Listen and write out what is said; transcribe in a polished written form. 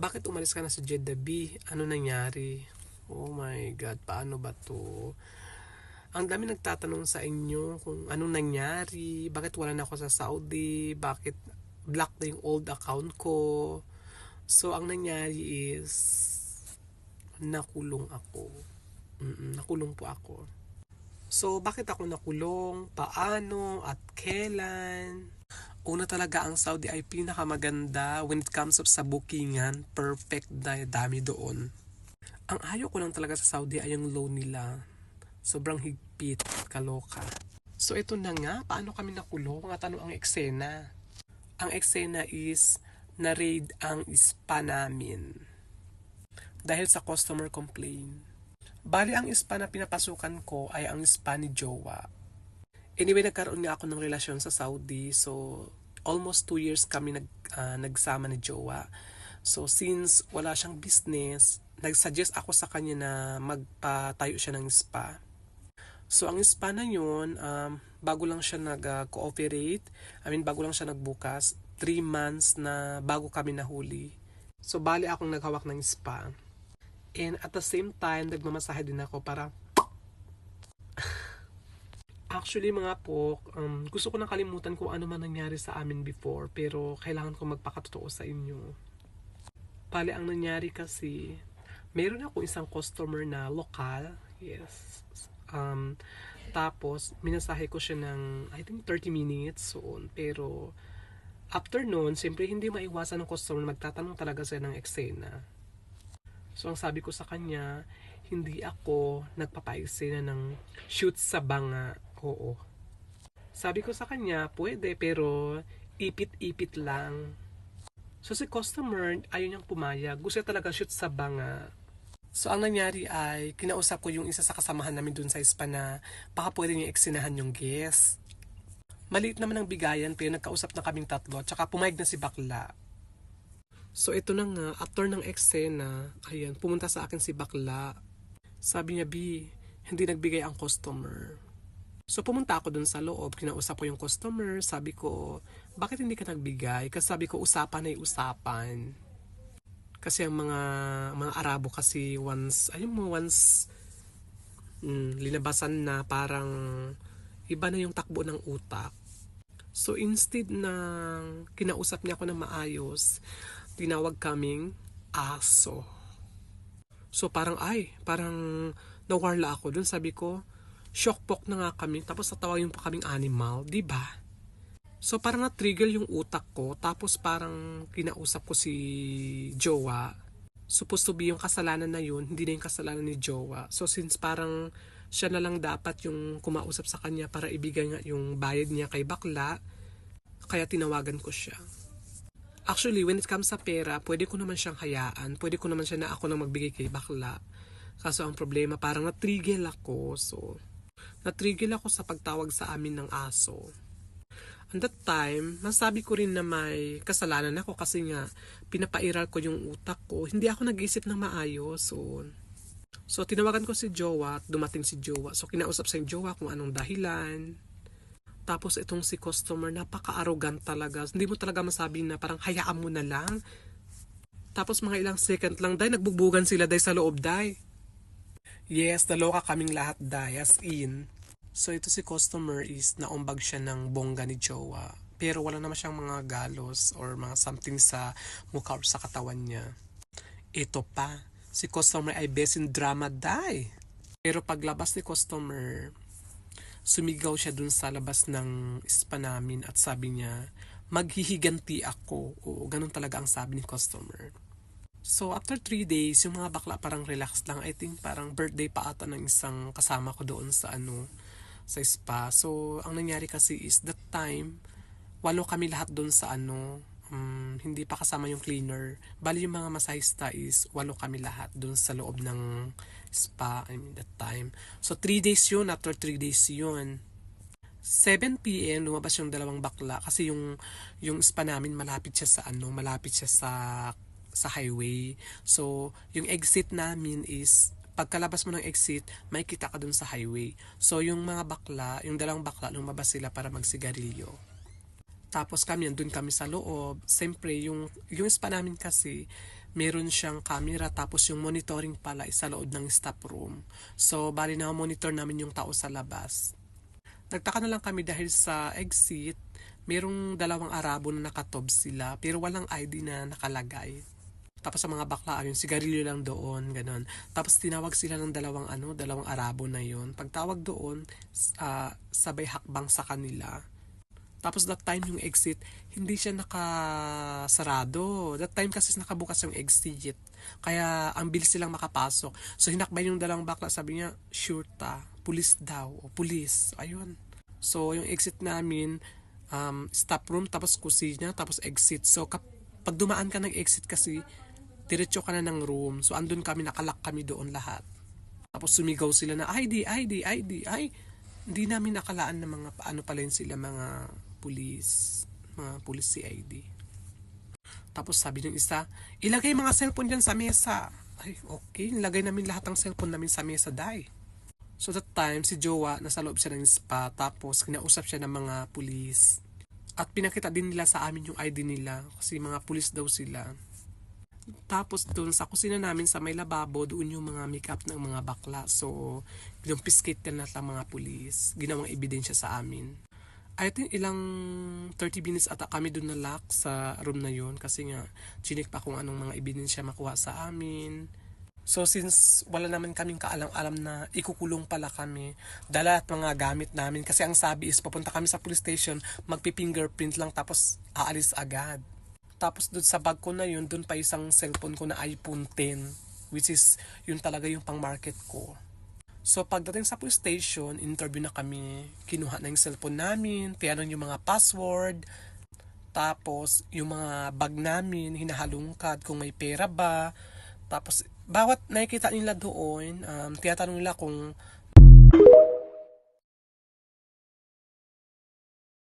Bakit umalis ka na sa Jeddah B? Ano nangyari? Oh my God, paano ba to? Ang dami nagtatanong sa inyo kung anong nangyari, bakit wala na ako sa Saudi, bakit block na yung old account ko. So, ang nangyari is, nakulong ako. Nakulong po ako. So, bakit ako nakulong? Paano? At kailan? Una talaga, ang Saudi ay pinakamaganda when it comes up sa bookingan. Perfect na dami doon. Ang ayaw ko lang talaga sa Saudi ay yung loan nila. Sobrang higpit, kaloka. So ito na nga, paano kami nakulong at ano ang eksena? Ang eksena is, na-raid ang spa namin. Dahil sa customer complaint. Bali ang spa na pinapasukan ko ay ang spa ni Jowa. Anyway, nagkaroon nga ako ng relasyon sa Saudi. So, almost 2 years kami nagsama ni Jowa. So, since wala siyang business, nag-suggest ako sa kanya na magpatayo siya ng spa. So, ang spa na yun, bago lang siya nag-cooperate, bago lang siya nagbukas, 3 months na bago kami nahuli. So, bali akong naghawak ng spa. And at the same time, nagmamasahe din ako para actually mga po, gusto ko nang kalimutan kung ano man nangyari sa amin before, pero kailangan ko magpakatotoo sa inyo. Bali, ang nangyari kasi, meron ako isang customer na lokal, yes. Tapos, minasahe ko siya ng, I think, 30 minutes soon. Pero, after noon, siyempre hindi maiwasan ng customer, magtatanong talaga siya ng eksena. So, ang sabi ko sa kanya, hindi ako nagpapaisena ng shoot sa banga. Oo. Sabi ko sa kanya, pwede, pero ipit-ipit lang. So, si customer, ayaw niyang pumayag. Gusto niya talaga shoot sa banga. So, ang nangyari ay, kinausap ko yung isa sa kasamahan namin dun sa spa na baka pwede niya eksinahan yung guest. Maliit naman ang bigayan, pero nagkausap na kaming tatlo, tsaka pumayag na si bakla. So, ito na nga, after ng eksena, ayan, pumunta sa akin si bakla. Sabi niya, B, hindi nagbigay ang customer. So, pumunta ako dun sa loob, kinausap ko yung customer, sabi ko, bakit hindi ka nagbigay? Kasi sabi ko, usapan ay usapan. Kasi ang mga Arabo kasi once linabasan na parang iba na yung takbo ng utak. So instead na kinausap niya ako ng maayos, tinawag kaming aso. So parang nawarla ako dun, sabi ko, shockpok na nga kami, tapos tatawagin pa kaming animal, di ba? So parang na-trigger yung utak ko, tapos parang kinausap ko si Jowa. Supposed to be yung kasalanan na yun, hindi na yung kasalanan ni Jowa. So since parang siya na lang dapat yung kumausap sa kanya para ibigay nga yung bayad niya kay bakla, kaya tinawagan ko siya. Actually, when it comes sa pera, pwede ko naman siyang hayaan, pwede ko naman siya na ako nang magbigay kay bakla. Kaso ang problema, parang na-trigger ako. So, na-trigger ako sa pagtawag sa amin ng aso. At that time, masabi ko rin na may kasalanan ako kasi nga pinapairal ko yung utak ko. Hindi ako nag-isip ng maayos. So tinawagan ko si Jowa at dumating si Jowa. So kinausap sa Jowa kung anong dahilan. Tapos itong si customer, napaka-arrogant talaga. Hindi mo talaga masabi na parang hayaan mo na lang. Tapos mga ilang second lang, dahil nagbugbugan sila dahil sa loob, dahil. Yes, naloka kaming lahat, dahil as in. So ito si customer is naumbag siya ng bongga ni Jowa. Pero wala naman siyang mga galos or mga something sa mukha or sa katawan niya. Ito pa, si customer ay besin drama die. Pero paglabas ni customer, sumigaw siya dun sa labas ng spa namin at sabi niya, maghihiganti ako. Oo, ganun talaga ang sabi ni customer. So after 3 days, yung mga bakla parang relax lang. I think parang birthday pa ata ng isang kasama ko doon sa sa spa. So, ang nangyari kasi is that time, 8 kami lahat doon sa hindi pa kasama yung cleaner. Bali yung mga masahista is 8 kami lahat doon sa loob ng spa, that time. So, 3 days yun, after 3 days yun. 7 p.m. lumabas yung dalawang bakla kasi yung spa namin malapit siya sa highway. So, yung exit namin is pagkalabas mo ng exit, may kita ka dun sa highway. So, yung mga bakla, yung dalawang bakla, lumabas sila para magsigarilyo. Tapos kami, andun kami sa loob. Siyempre, yung spa namin kasi, meron siyang camera, tapos yung monitoring pala is sa loob ng staff room. So, bali na monitor namin yung tao sa labas. Nagtaka na lang kami dahil sa exit, merong dalawang Arabo na nakatob sila, pero walang ID na nakalagay. Tapos sa mga bakla, ayun, sigarilyo lang doon, ganun. Tapos tinawag sila ng dalawang Arabo na yon. Pagtawag doon, sabay hakbang sa kanila. Tapos that time yung exit, hindi siya nakasarado. That time kasi nakabukas yung exit. Kaya ang bilis silang makapasok. So hinakbay yung dalawang bakla, sabi niya, sure ta, pulis daw, o pulis. Ayun. So yung exit namin, staff room, tapos kusina, tapos exit. So pag dumaan ka ng exit kasi, diretso ka na ng room. So andun kami, nakalak kami doon lahat. Tapos sumigaw sila na ID. Ay, hindi namin nakalaan na mga paano pala yun sila, mga pulis CID. Tapos sabi ng isa, ilagay mga cellphone dyan sa mesa. Ay, okay, nilagay namin lahat ng cellphone namin sa mesa, dai. So that time, si Jowa, nasa loob siya ng spa, tapos kinausap siya ng mga pulis. At pinakita din nila sa amin yung ID nila, kasi mga pulis daw sila. Tapos doon sa kusina namin sa may lababo, doon yung mga makeup ng mga bakla. So, pinumpiskate na lahat ng mga pulis. Ginawang ebidensya sa amin. I think ilang 30 minutes ata kami doon na lock sa room na yun. Kasi nga, chinik pa kung anong mga ebidensya makuha sa amin. So, since wala naman kaming kaalam-alam na ikukulong pala kami, dala at mga gamit namin. Kasi ang sabi is, papunta kami sa police station, magpi-fingerprint lang tapos aalis agad. Tapos doon sa bag ko na yun, doon pa isang cellphone ko na iPhone 10, which is yun talaga yung pang market ko. So pagdating sa police station, interview na kami, kinuha na yung cellphone namin, tinanong yung mga password, tapos yung mga bag namin, hinahalungkad kung may pera ba. Tapos bawat nakikita nila doon, tinatanong nila kung